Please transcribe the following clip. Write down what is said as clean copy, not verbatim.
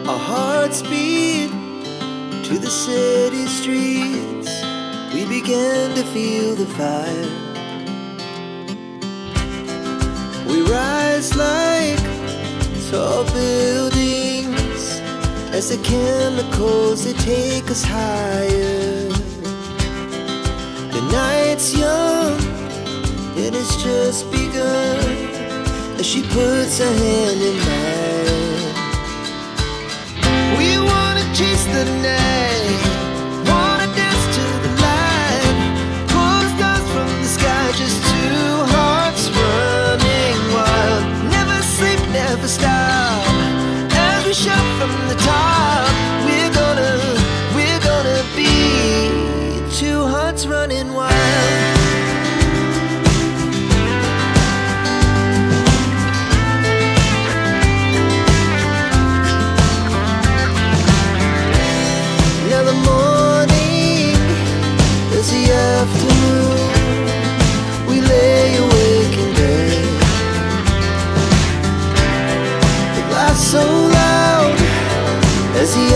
Our hearts beat to the city streets. We began to feel the fire. We rise like tall buildings as the chemicals, they take us higher. The night's young, it has just begun, as she puts her hand in mine. We wanna chase the night, wanna dance to the light, pull the stars from the sky, just two hearts running wild. Never sleep, never stop, as we shout from the top. We're gonna be two hearts running wild. Now the morning is the afternoon. We lay awake in bed. The laughs so loud as the